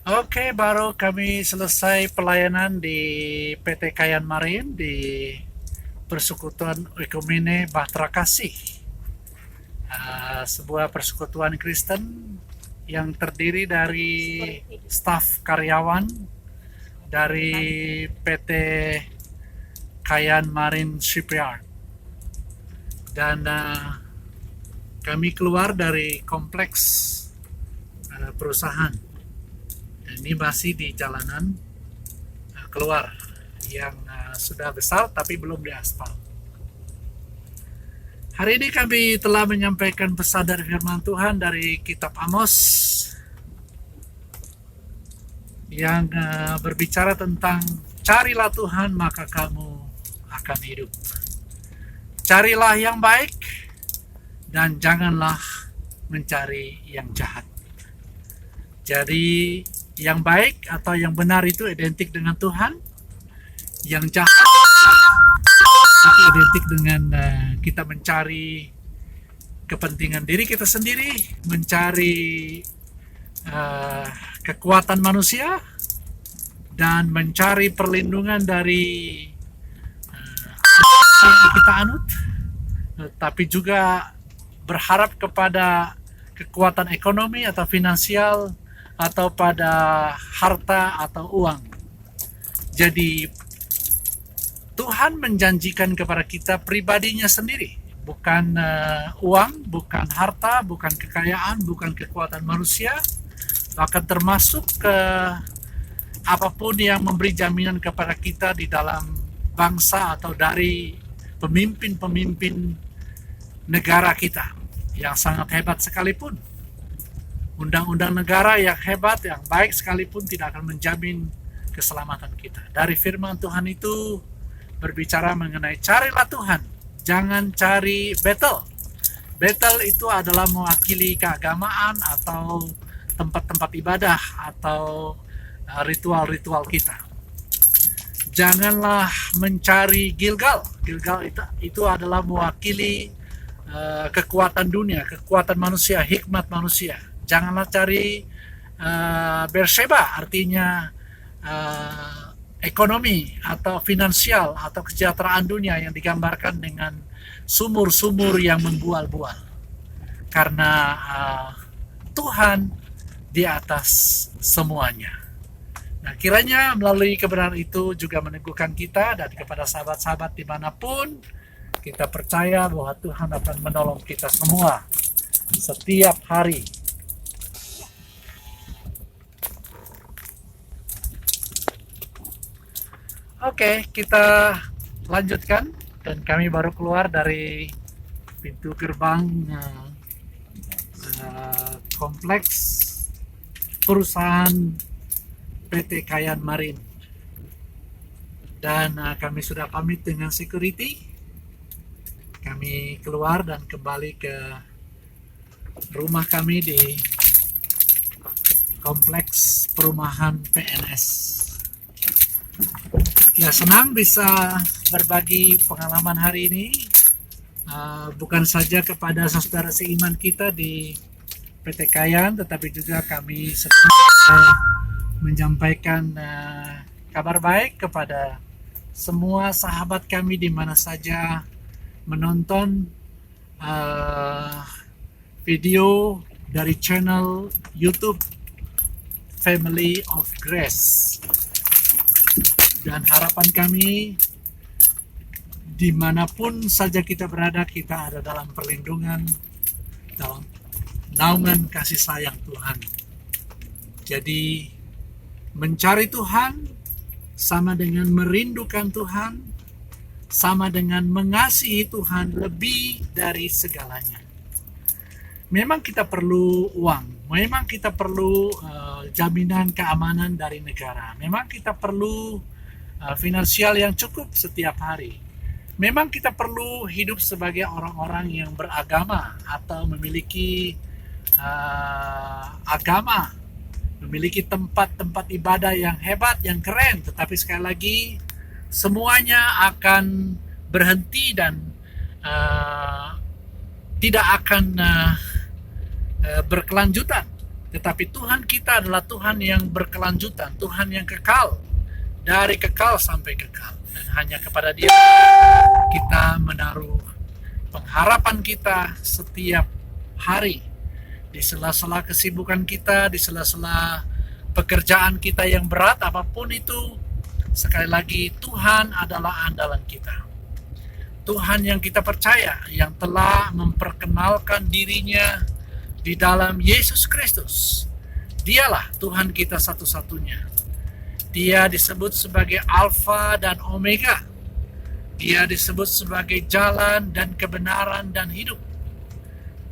Oke, baru kami selesai pelayanan di PT Kayan Marin di Persekutuan Ekumene Bahtera Kasih, sebuah persekutuan Kristen yang terdiri dari staf karyawan dari PT Kayan Marin Shipyard, dan kami keluar dari kompleks perusahaan. Ini masih di jalanan keluar yang sudah besar tapi belum diaspal. Hari ini kami telah menyampaikan pesan dari firman Tuhan dari kitab Amos yang berbicara tentang carilah Tuhan maka kamu akan hidup. Carilah yang baik dan janganlah mencari yang jahat. Jadi yang baik atau yang benar itu identik dengan Tuhan. Yang jahat itu identik dengan kita mencari kepentingan diri kita sendiri, mencari kekuatan manusia, dan mencari perlindungan dari yang kita anut, tapi juga berharap kepada kekuatan ekonomi atau finansial atau pada harta atau uang. Jadi Tuhan menjanjikan kepada kita pribadinya sendiri, bukan uang, bukan harta, bukan kekayaan, bukan kekuatan manusia, bahkan termasuk apapun yang memberi jaminan kepada kita di dalam bangsa atau dari pemimpin-pemimpin negara kita yang sangat hebat sekalipun. Undang-undang negara yang hebat, yang baik sekalipun tidak akan menjamin keselamatan kita. Dari firman Tuhan itu berbicara mengenai carilah Tuhan, jangan cari Betel. Betel itu adalah mewakili keagamaan atau tempat-tempat ibadah atau ritual-ritual kita. Janganlah mencari Gilgal. Gilgal itu adalah mewakili kekuatan dunia, kekuatan manusia, hikmat manusia. Janganlah cari Beersheba, artinya ekonomi atau finansial atau kesejahteraan dunia yang digambarkan dengan sumur-sumur yang membual-bual. Karena Tuhan di atas semuanya. Nah, kiranya melalui kebenaran itu juga meneguhkan kita dan kepada sahabat-sahabat dimanapun, kita percaya bahwa Tuhan akan menolong kita semua setiap hari. Oke, kita lanjutkan, dan kami baru keluar dari pintu gerbang kompleks perusahaan PT Kayan Marin, dan kami sudah pamit dengan security. Kami keluar dan kembali ke rumah kami di kompleks perumahan PNS. Ya, senang bisa berbagi pengalaman hari ini, bukan saja kepada saudara seiman kita di PT Kayan, tetapi juga kami sedang menyampaikan kabar baik kepada semua sahabat kami di mana saja menonton video dari channel YouTube Family of Grace. Dan harapan kami, dimanapun saja kita berada, kita ada dalam perlindungan, dalam naungan kasih sayang Tuhan. Jadi mencari Tuhan sama dengan merindukan Tuhan, sama dengan mengasihi Tuhan lebih dari segalanya. Memang kita perlu uang, memang kita perlu jaminan keamanan dari negara, memang kita perlu finansial yang cukup setiap hari. Memang kita perlu hidup sebagai orang-orang yang beragama atau memiliki agama, memiliki tempat-tempat ibadah yang hebat, yang keren. Tetapi sekali lagi, semuanya akan berhenti dan tidak akan berkelanjutan. Tetapi Tuhan kita adalah Tuhan yang berkelanjutan, Tuhan yang kekal, dari kekal sampai kekal. Dan hanya kepada Dia kita menaruh pengharapan kita setiap hari. Di sela-sela kesibukan kita, di sela-sela pekerjaan kita yang berat, apapun itu, sekali lagi Tuhan adalah andalan kita. Tuhan yang kita percaya, yang telah memperkenalkan dirinya di dalam Yesus Kristus. Dialah Tuhan kita satu-satunya. Dia disebut sebagai Alfa dan Omega. Dia disebut sebagai jalan dan kebenaran dan hidup.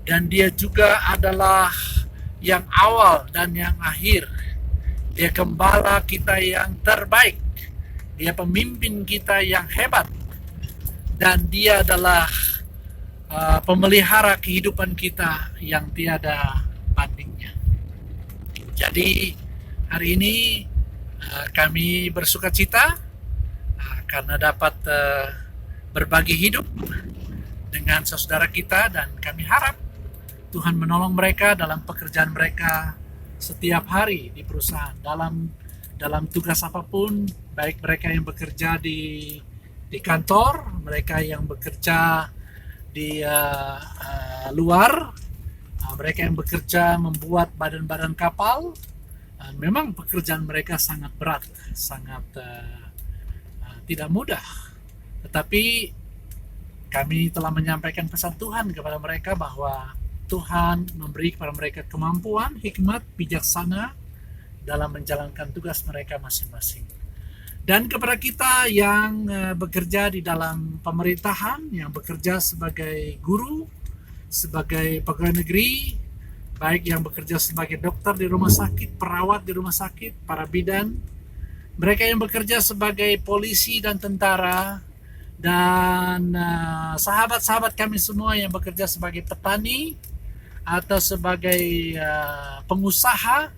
Dan Dia juga adalah yang awal dan yang akhir. Dia gembala kita yang terbaik. Dia pemimpin kita yang hebat. Dan Dia adalah pemelihara kehidupan kita yang tiada bandingnya. Jadi hari ini kami bersuka cita karena dapat berbagi hidup dengan saudara kita, dan kami harap Tuhan menolong mereka dalam pekerjaan mereka setiap hari di perusahaan, dalam tugas apapun, baik mereka yang bekerja di kantor, mereka yang bekerja di luar, mereka yang bekerja membuat badan-badan kapal. Memang pekerjaan mereka sangat berat, sangat tidak mudah. Tetapi kami telah menyampaikan pesan Tuhan kepada mereka bahwa Tuhan memberi kepada mereka kemampuan, hikmat, bijaksana dalam menjalankan tugas mereka masing-masing. Dan kepada kita yang bekerja di dalam pemerintahan, yang bekerja sebagai guru, sebagai pegawai negeri, baik yang bekerja sebagai dokter di rumah sakit, perawat di rumah sakit, para bidan, mereka yang bekerja sebagai polisi dan tentara, dan sahabat-sahabat kami semua yang bekerja sebagai petani atau sebagai pengusaha,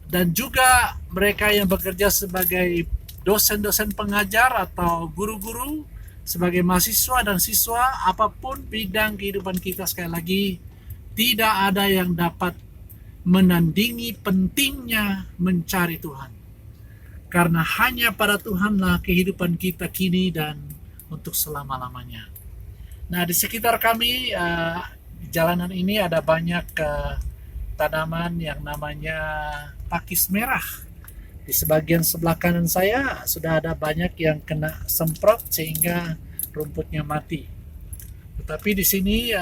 dan juga mereka yang bekerja sebagai dosen-dosen pengajar atau guru-guru, sebagai mahasiswa dan siswa, apapun bidang kehidupan kita, sekali lagi tidak ada yang dapat menandingi pentingnya mencari Tuhan. Karena hanya pada Tuhanlah kehidupan kita kini dan untuk selama-lamanya. Nah, di sekitar kami, di jalanan ini ada banyak tanaman yang namanya pakis merah. Di sebagian sebelah kanan saya sudah ada banyak yang kena semprot sehingga rumputnya mati. Tetapi di sini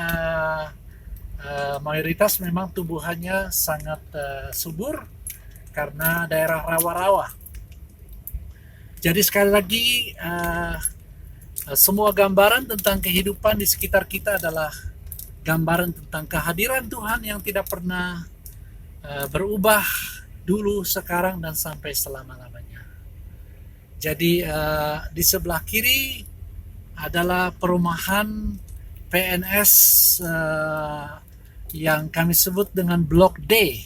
mayoritas memang tumbuhannya sangat subur karena daerah rawa-rawa. Jadi sekali lagi semua gambaran tentang kehidupan di sekitar kita adalah gambaran tentang kehadiran Tuhan yang tidak pernah berubah dulu, sekarang, dan sampai selama-lamanya. Jadi di sebelah kiri adalah perumahan PNS yang kami sebut dengan Blok D.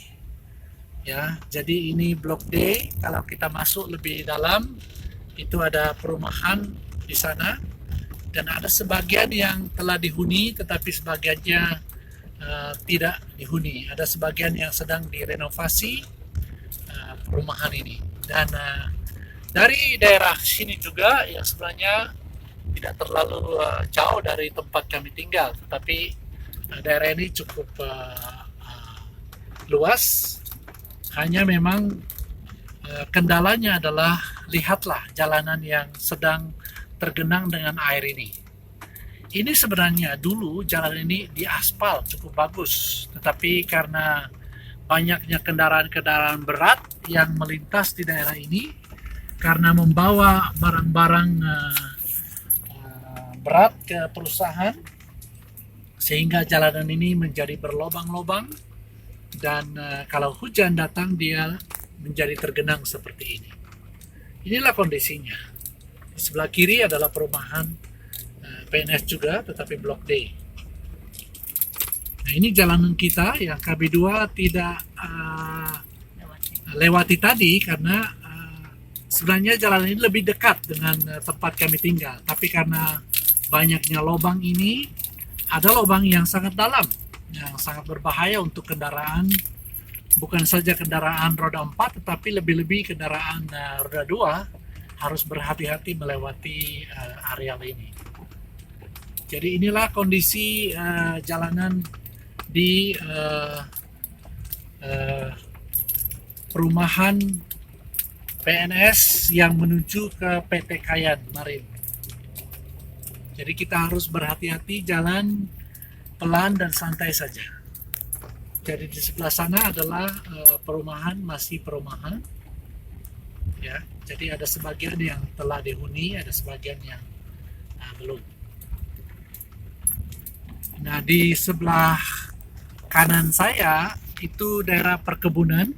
Ya, jadi ini Blok D. Kalau kita masuk lebih dalam, itu ada perumahan di sana, dan ada sebagian yang telah dihuni, tetapi sebagiannya tidak dihuni. Ada sebagian yang sedang direnovasi perumahan ini. Dan dari daerah sini juga yang sebenarnya tidak terlalu jauh dari tempat kami tinggal, tetapi daerah ini cukup luas. Hanya memang kendalanya adalah, lihatlah jalanan yang sedang tergenang dengan air ini. Ini sebenarnya dulu jalan ini diaspal cukup bagus, tetapi karena banyaknya kendaraan-kendaraan berat yang melintas di daerah ini, karena membawa barang-barang berat ke perusahaan, sehingga jalanan ini menjadi berlobang-lobang, dan kalau hujan datang dia menjadi tergenang seperti ini. Inilah kondisinya. Di sebelah kiri adalah perumahan PNS juga, tetapi Blok D. Nah, ini jalanan kita yang KB2 tidak lewati tadi, karena sebenarnya jalan ini lebih dekat dengan tempat kami tinggal. Tapi karena banyaknya lubang ini, ada lubang yang sangat dalam. yang sangat berbahaya untuk kendaraan, bukan saja kendaraan roda 4 tetapi lebih-lebih kendaraan roda 2 harus berhati-hati melewati areal ini. Jadi inilah kondisi jalanan di perumahan PNS yang menuju ke PT Kayan Marine. Jadi kita harus berhati-hati, jalan pelan dan santai saja. Jadi di sebelah sana adalah perumahan, masih perumahan. Ya, jadi ada sebagian yang telah dihuni, ada sebagian yang belum. Nah, di sebelah kanan saya itu daerah perkebunan,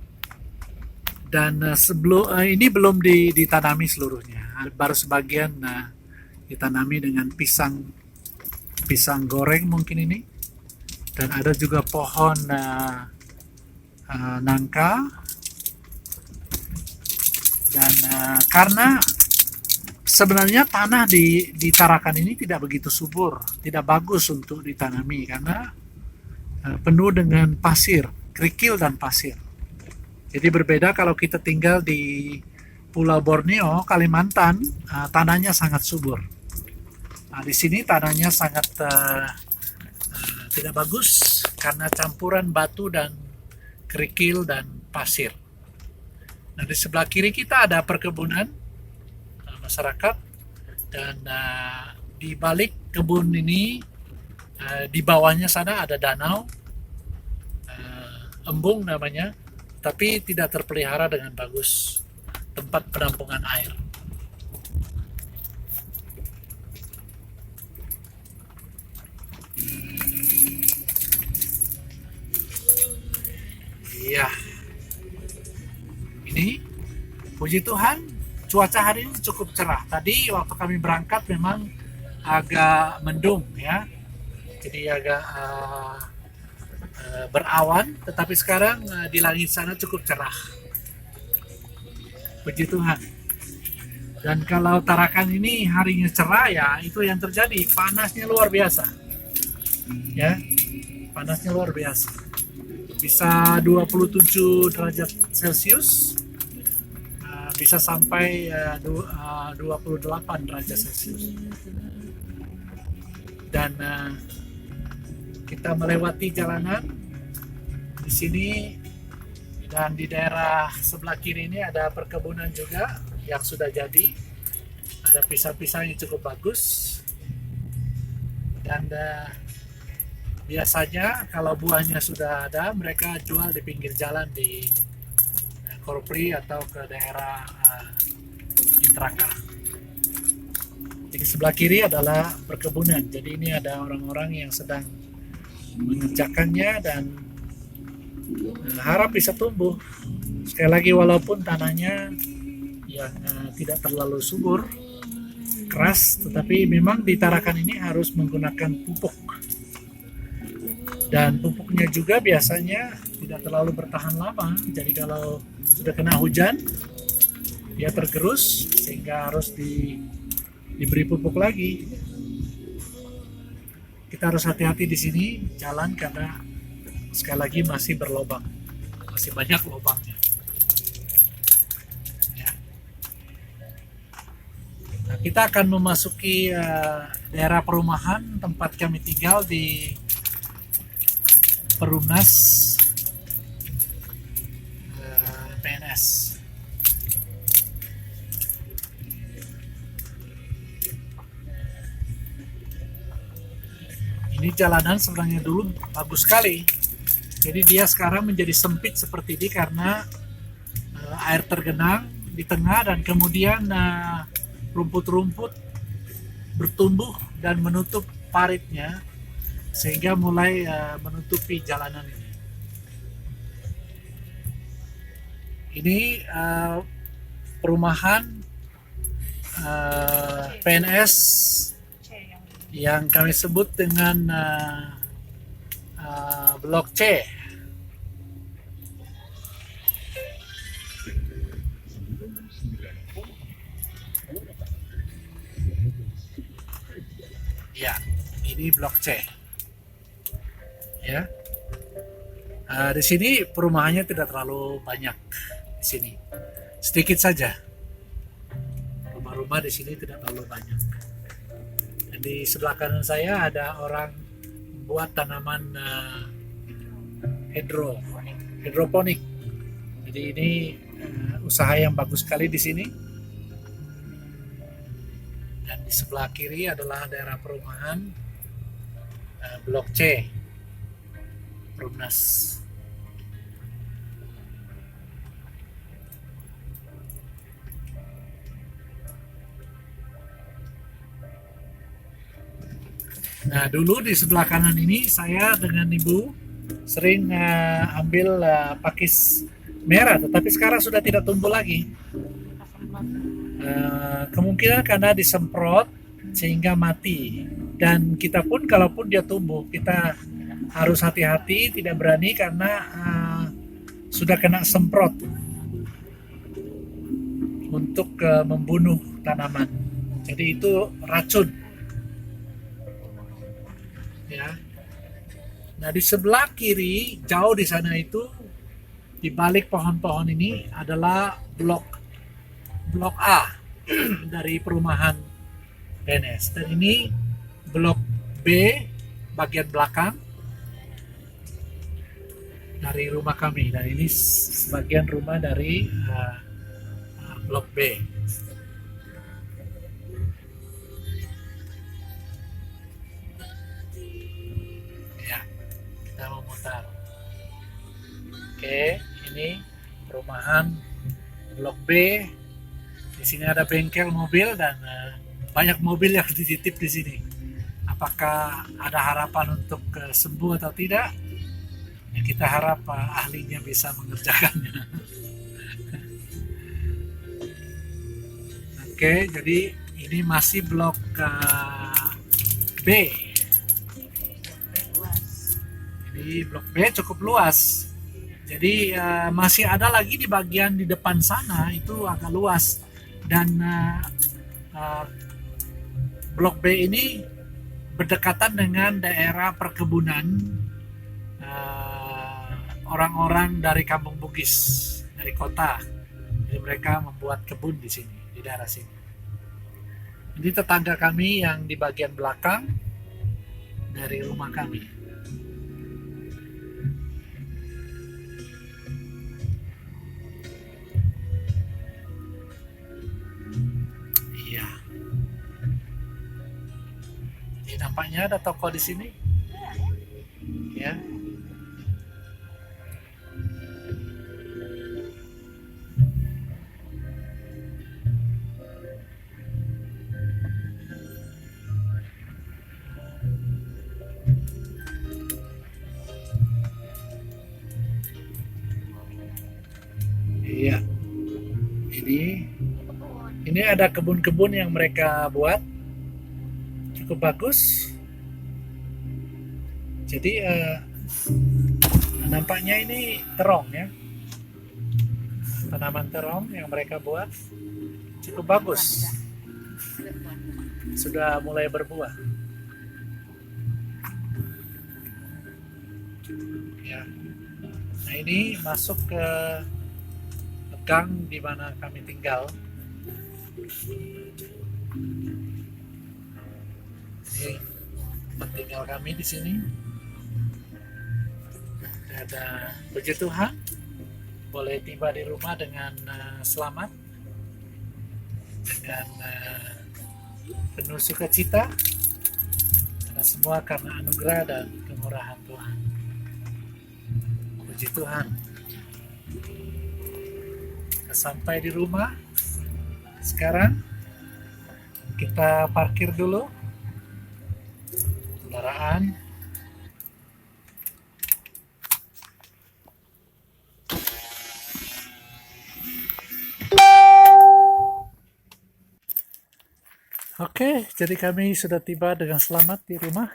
dan sebelum ini belum ditanami seluruhnya, baru sebagian ditanami dengan pisang goreng mungkin ini, dan ada juga pohon nangka. Dan karena sebenarnya tanah di Tarakan ini tidak begitu subur, tidak bagus untuk ditanami karena penuh dengan pasir, kerikil dan pasir. Jadi berbeda kalau kita tinggal di Pulau Borneo, Kalimantan, tanahnya sangat subur. Nah, di sini tanahnya sangat tidak bagus karena campuran batu dan kerikil dan pasir. Nah, di sebelah kiri kita ada perkebunan masyarakat, dan di balik kebun ini di bawahnya sana ada danau, embung namanya, tapi tidak terpelihara dengan bagus, tempat penampungan air. Iya, ini puji Tuhan cuaca hari ini cukup cerah. Tadi waktu kami berangkat memang agak mendung ya, jadi agak berawan, tetapi sekarang di langit sana cukup cerah. Puji Tuhan. Dan kalau Tarakan ini harinya cerah, ya itu yang terjadi, panasnya luar biasa. Ya, panasnya luar biasa. Bisa 27 derajat Celcius, bisa sampai 28 derajat Celcius. Dan kita melewati jalanan di sini, dan di daerah sebelah kiri ini ada perkebunan juga yang sudah jadi, ada pisang-pisang yang cukup bagus. Dan biasanya kalau buahnya sudah ada, mereka jual di pinggir jalan di Korpri atau ke daerah Intraka. Di sebelah kiri adalah perkebunan, jadi ini ada orang-orang yang sedang mengerjakannya, dan harap bisa tumbuh. Sekali lagi, walaupun tanahnya yang tidak terlalu subur, keras, tetapi memang di Tarakan ini harus menggunakan pupuk, dan pupuknya juga biasanya tidak terlalu bertahan lama. Jadi kalau sudah kena hujan, dia tergerus sehingga harus diberi pupuk lagi. Kita harus hati-hati di sini jalan karena sekali lagi masih berlobang, masih banyak lubangnya. Ya. Nah, kita akan memasuki daerah perumahan tempat kami tinggal di Perumnas PNS. Ini jalanan sebenarnya dulu bagus sekali. Jadi dia sekarang menjadi sempit seperti ini karena air tergenang di tengah, dan kemudian rumput-rumput bertumbuh dan menutup paritnya, sehingga mulai menutupi jalanan ini. Ini perumahan PNS yang kami sebut dengan Blok C. Ya, ini Blok C. Ya. Di sini perumahannya tidak terlalu banyak. Di sini sedikit saja. Rumah-rumah di sini tidak terlalu banyak. Dan di sebelah kanan saya ada orang buat tanaman hidroponik. Jadi ini usaha yang bagus sekali di sini. Dan di sebelah kiri adalah daerah perumahan Blok C, Perumnas. Nah, dulu di sebelah kanan ini saya dengan ibu sering ambil pakis merah, tetapi sekarang sudah tidak tumbuh lagi. Kemungkinan karena disemprot sehingga mati. Dan kita pun kalaupun dia tumbuh, kita harus hati-hati, tidak berani karena sudah kena semprot untuk membunuh tanaman. Jadi itu racun. Ya. Nah, di sebelah kiri jauh di sana itu, di balik pohon-pohon ini adalah blok A dari perumahan PNS. Dan ini blok B bagian belakang dari rumah kami. Dan ini sebagian rumah dari blok B. Ya, kita memutar. Oke, ini perumahan blok B. Di sini ada bengkel mobil dan banyak mobil yang dititip di sini. Apakah ada harapan untuk sembuh atau tidak? Ya, kita harap ahlinya bisa mengerjakannya. Oke, jadi ini masih blok B. Jadi blok B cukup luas. Jadi masih ada lagi di bagian di depan sana itu agak luas. Dan blok B ini berdekatan dengan daerah perkebunan orang-orang dari Kampung Bugis, dari kota. Jadi mereka membuat kebun di sini, di daerah sini. Ini tetangga kami yang di bagian belakang dari rumah kami. Nampaknya ada toko di sini, ya. Iya. Ini ada kebun-kebun yang mereka buat. Cukup bagus. Jadi nampaknya ini terong ya, tanaman terong yang mereka buat cukup bagus, sudah mulai berbuah. Ya. Nah, ini masuk ke gang di mana kami tinggal. Ini tempat tinggal kami di sini. Ada puji Tuhan, boleh tiba di rumah dengan selamat, dengan penuh sukacita, karena semua karena anugerah dan kemurahan Tuhan. Puji Tuhan. Kita sampai di rumah. Sekarang kita parkir dulu kendaraan. Oke, jadi kami sudah tiba dengan selamat di rumah.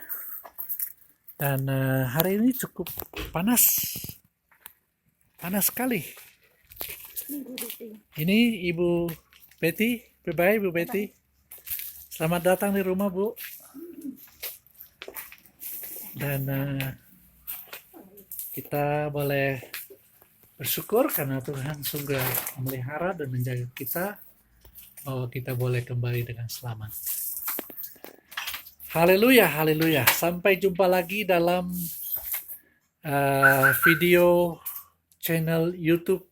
Dan hari ini cukup panas. Panas sekali. Ini Ibu Betty. Bye-bye Ibu Betty. Selamat datang di rumah, Bu. Dan Kita boleh bersyukur karena Tuhan sungguh memelihara dan menjaga kita, bahwa kita boleh kembali dengan selamat. Haleluya, haleluya. Sampai jumpa lagi dalam video channel YouTube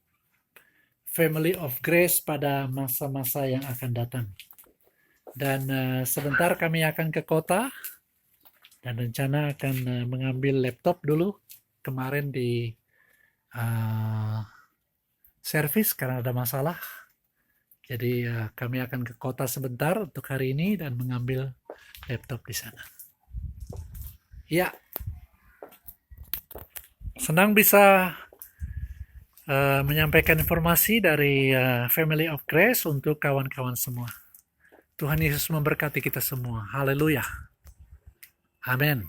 Family of Grace pada masa-masa yang akan datang. Dan sebentar kami akan ke kota dan rencana akan mengambil laptop dulu. Kemarin di servis karena ada masalah. Jadi kami akan ke kota sebentar untuk hari ini dan mengambil laptop di sana. Ya, senang bisa menyampaikan informasi dari Family of Grace untuk kawan-kawan semua. Tuhan Yesus memberkati kita semua. Haleluya. Amin.